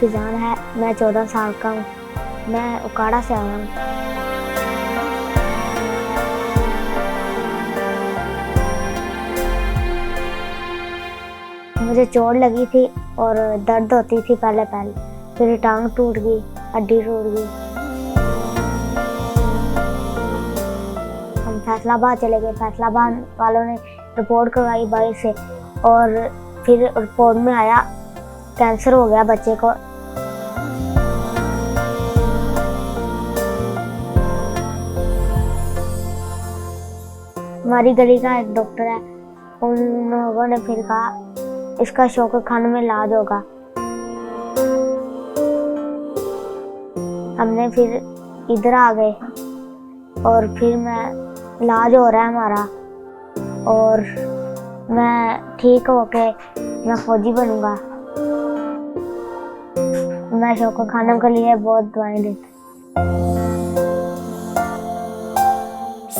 فیضان ہے، میں 14 سال کا ہوں، میں اکاڑا سے آیا ہوں۔ مجھے چوٹ لگی تھی اور درد ہوتی تھی پہلے پھر ٹانگ ٹوٹ گئی، ہڈی ٹوٹ گئی۔ ہم فیصل آباد چلے گئے، فیصل آباد والوں نے رپورٹ کروائی باہر سے، اور پھر رپورٹ میں آیا کینسر ہو گیا بچے کو۔ ہماری گلی کا ایک ڈاکٹر ہے، ان لوگوں نے پھر کہا اس کا شوکت خانے میں علاج ہوگا۔ ہم نے پھر ادھر آ گئے اور پھر علاج ہو رہا ہے ہمارا، اور میں ٹھیک ہو کے میں فوجی بنوں گا۔ میں شوکت خانم کے لیے بہت دعائیں دیتا ہوں۔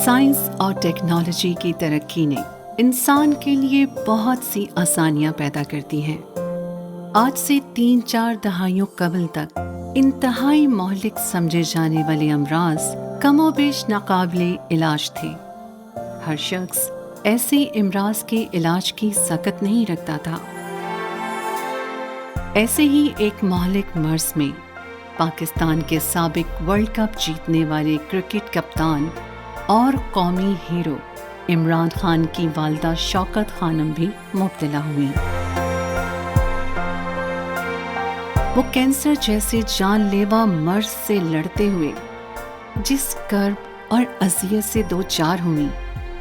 سائنس اور ٹیکنالوجی کی ترقی نے انسان کے لیے بہت سی آسانیاں پیدا کرتی ہیں۔ آج سے 3-4 دہائیوں قبل تک انتہائی مہلک سمجھے جانے والے امراض کم و بیش ناقابل علاج تھے۔ ہر شخص ایسے امراض کے علاج کی سکت نہیں رکھتا تھا۔ ایسے ہی ایک مہلک مرض میں پاکستان کے سابق ورلڈ کپ جیتنے والے کرکٹ کپتان اور قومی ہیرو عمران خان کی والدہ شوکت خانم بھی مبتلا ہوئیں۔ وہ کینسر جیسے جان لیوا مرض سے لڑتے ہوئے جس کرب اور اذیت سے دوچار ہوئیں،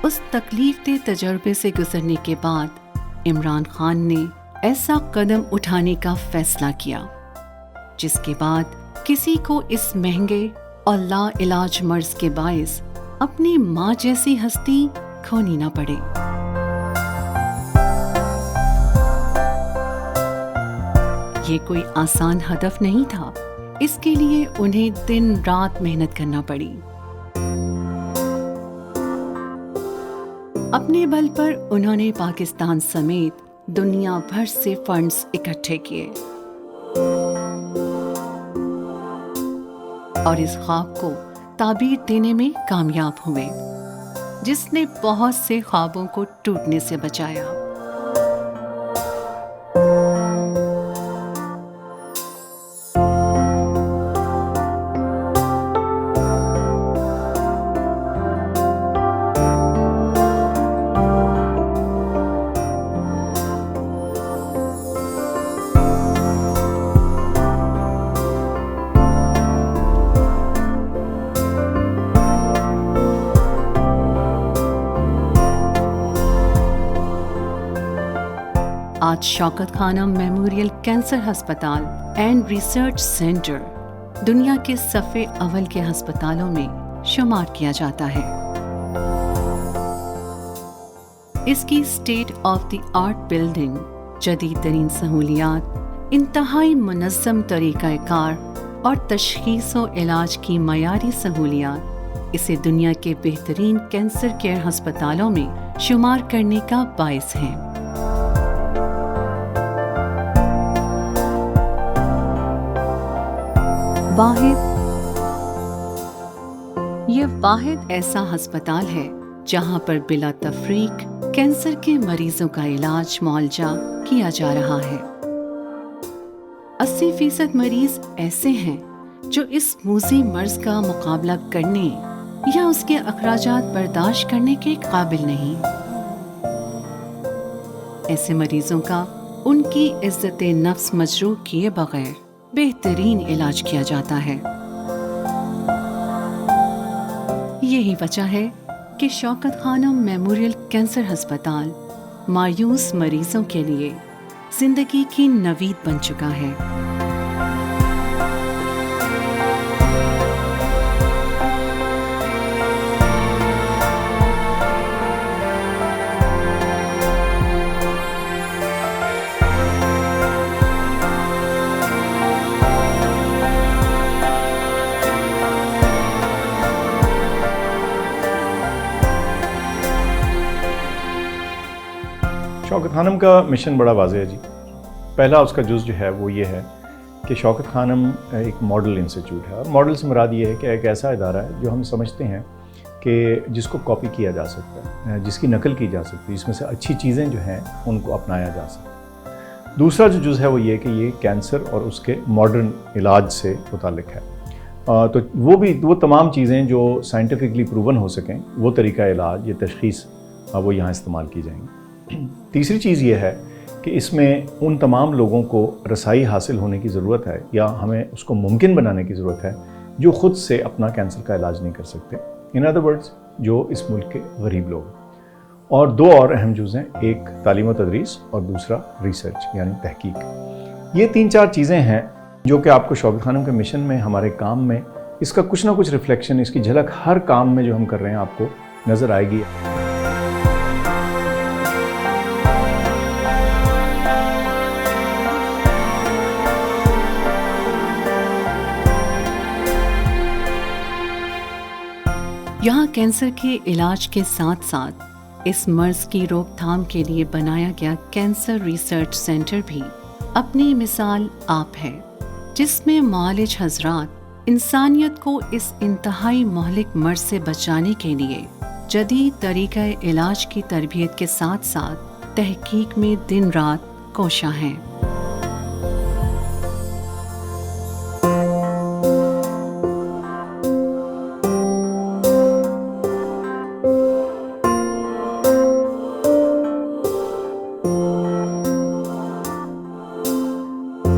اس تکلیف دہ تجربے سے گزرنے کے بعد عمران خان نے ایسا قدم اٹھانے کا فیصلہ کیا جس کے بعد کسی کو اس مہنگے اور لا علاج مرض کے باعث اپنی ماں جیسی ہستی کھونی نہ پڑے۔ یہ کوئی آسان ہدف نہیں تھا، اس کے لیے انہیں دن رات محنت کرنا پڑی۔ اپنے بل پر انہوں نے پاکستان سمیت دنیا بھر سے فنڈز اکٹھے کیے اور اس خواب کو تعبیر دینے میں کامیاب ہوئے، جس نے بہت سے خوابوں کو ٹوٹنے سے بچایا۔ آج شوکت خانم میموریل کینسر ہسپتال اینڈ ریسرچ سینٹر دنیا کے صف اول کے ہسپتالوں میں شمار کیا جاتا ہے۔ اس کی state of the art building, جدید ترین سہولیات، انتہائی منظم طریقہ کار اور تشخیص و علاج کی معیاری سہولیات اسے دنیا کے بہترین کینسر کیئر ہسپتالوں میں شمار کرنے کا باعث ہیں۔ یہ واحد ایسا ہسپتال ہے جہاں پر بلا تفریق کینسر کے مریضوں کا علاج معالجہ کیا جا رہا ہے۔ 80% مریض ایسے ہیں جو اس موذی مرض کا مقابلہ کرنے یا اس کے اخراجات برداشت کرنے کے قابل نہیں۔ ایسے مریضوں کا ان کی عزت نفس مجروح کیے بغیر بہترین علاج کیا جاتا ہے۔ یہی وجہ ہے کہ شوکت خانم میموریل کینسر ہسپتال مایوس مریضوں کے لیے زندگی کی نوید بن چکا ہے۔ شوکت خانم کا مشن بڑا واضح ہے جی۔ پہلا اس کا جز جو ہے وہ یہ ہے کہ شوکت خانم ایک ماڈل انسٹیٹیوٹ ہے، اور ماڈل سے مراد یہ ہے کہ ایک ایسا ادارہ ہے جو ہم سمجھتے ہیں کہ جس کو کاپی کیا جا سکتا ہے، جس کی نقل کی جا سکتی ہے، جس میں سے اچھی چیزیں جو ہیں ان کو اپنایا جا سکتا ہے۔ دوسرا جو جز ہے وہ یہ کہ یہ کینسر اور اس کے ماڈرن علاج سے متعلق ہے، تو وہ تمام چیزیں جو سائنٹیفکلی پروون ہو سکیں، وہ طریقہ علاج، یہ تشخیص وہ یہاں استعمال کی جائیں گی۔ تیسری چیز یہ ہے کہ اس میں ان تمام لوگوں کو رسائی حاصل ہونے کی ضرورت ہے، یا ہمیں اس کو ممکن بنانے کی ضرورت ہے، جو خود سے اپنا کینسر کا علاج نہیں کر سکتے، ان ادر ورڈز جو اس ملک کے غریب لوگ ہیں۔ اور دو اور اہم جز ہیں، ایک تعلیم و تدریس اور دوسرا ریسرچ یعنی تحقیق۔ یہ 3-4 چیزیں ہیں جو کہ آپ کو شوکت خانم کے مشن میں، ہمارے کام میں اس کا کچھ نہ کچھ ریفلیکشن، اس کی جھلک ہر کام میں جو ہم کر رہے ہیں آپ کو نظر آئے گی۔ یہاں کینسر کے علاج کے ساتھ ساتھ اس مرض کی روک تھام کے لیے بنایا گیا کینسر ریسرچ سینٹر بھی اپنی مثال آپ ہے، جس میں معالج حضرات انسانیت کو اس انتہائی مہلک مرض سے بچانے کے لیے جدید طریقہ علاج کی تربیت کے ساتھ ساتھ تحقیق میں دن رات کوشاں ہیں۔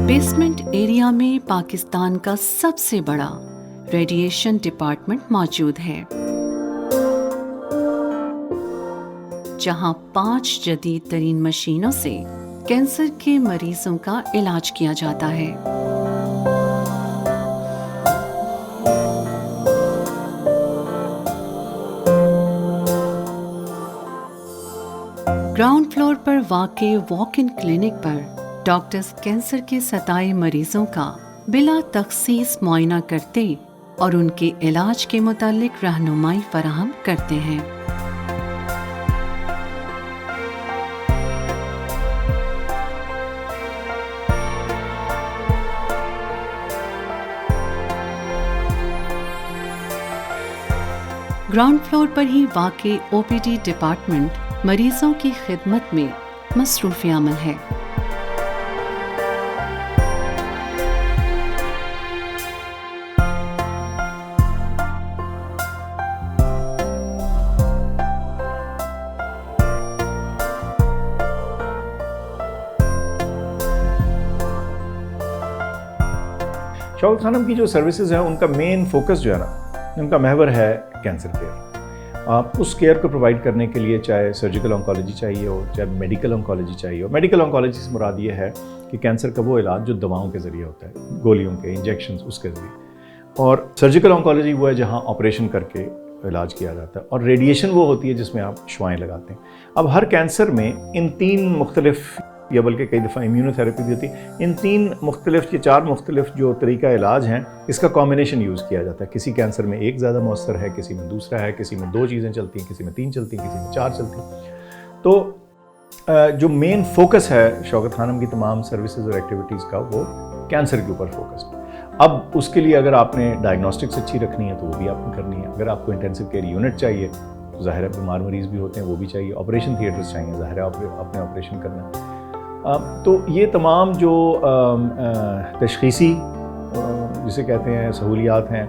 بیسمنٹ ایریا میں پاکستان کا سب سے بڑا ریڈیشن ڈپارٹمنٹ موجود ہے، جہاں 5 جدید ترین مشینوں سے کینسر کے مریضوں کا علاج کیا جاتا ہے۔ گراؤنڈ فلور پر واقع walk in clinic per doctors cancer کے ستائے مریضوں کا بلا تخصیص معائنہ کرتے اور ان کے علاج کے متعلق رہنمائی فراہم کرتے ہیں۔ گراؤنڈ فلور پر ہی واقع او پی ڈی ڈپارٹمنٹ مریضوں کی خدمت میں مصروف عمل ہے۔ شوکت خانم کی جو سروسز ہیں ان کا مین فوکس جو ہے نا، ان کا محور ہے کینسر کیئر۔ اس کیئر کو پرووائڈ کرنے کے لیے چاہے سرجیکل آنکالوجی چاہیے ہو، چاہے میڈیکل آنکالوجی چاہیے ہو۔ میڈیکل آنکالوجی سے مراد یہ ہے کہ کینسر کا وہ علاج جو دواؤں کے ذریعے ہوتا ہے، گولیوں کے، انجیکشنز اس کے ذریعے، اور سرجیکل آنکالوجی وہ ہے جہاں آپریشن کر کے علاج کیا جاتا ہے، اور ریڈیشن وہ ہوتی ہے جس میں آپ شعاعیں لگاتے ہیں۔ اب ہر کینسر میں ان 3 مختلف، یا بلکہ کئی دفعہ امیونو تھراپی بھی ہوتی ہے، ان 3 مختلف یا 4 مختلف جو طریقہ علاج ہیں، اس کا کامبینیشن یوز کیا جاتا ہے۔ کسی کینسر میں ایک زیادہ مؤثر ہے، کسی میں دوسرا ہے، کسی میں 2 چیزیں چلتی ہیں، کسی میں 3 چلتی ہیں، کسی میں 4 چلتی ہیں۔ تو جو مین فوکس ہے شوکت خانم کی تمام سروسز اور ایکٹیویٹیز کا، وہ کینسر کے اوپر فوکس ہے۔ اب اس کے لیے اگر آپ نے ڈائگنوسٹکس اچھی رکھنی ہے تو وہ بھی آپ نے کرنی ہے۔ اگر آپ کو انٹینسو کیئر یونٹ چاہیے تو ظاہر ہے بیمار مریض بھی ہوتے ہیں، وہ بھی چاہیے۔ آپریشن تھیٹرز چاہیے، ظاہر ہے آپ نے آپریشن کرنا ہے۔ تو یہ تمام جو تشخیصی جسے کہتے ہیں سہولیات ہیں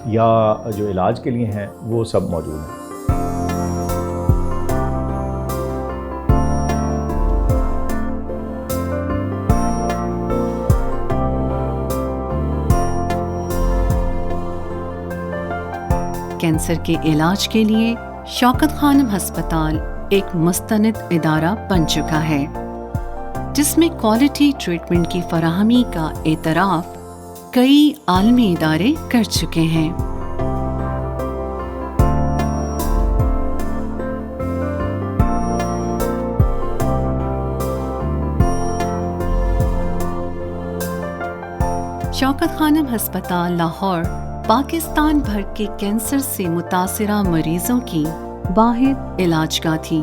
یا جو علاج کے لیے ہیں، وہ سب موجود ہیں۔ کینسر کے علاج کے لیے شوکت خانم ہسپتال ایک مستند ادارہ بن چکا ہے، جس میں کوالٹی ٹریٹمنٹ کی فراہمی کا اعتراف کئی عالمی ادارے کر چکے ہیں۔ شوکت خانم ہسپتال لاہور پاکستان بھر کے کینسر سے متاثرہ مریضوں کی واحد علاج گاہ تھی۔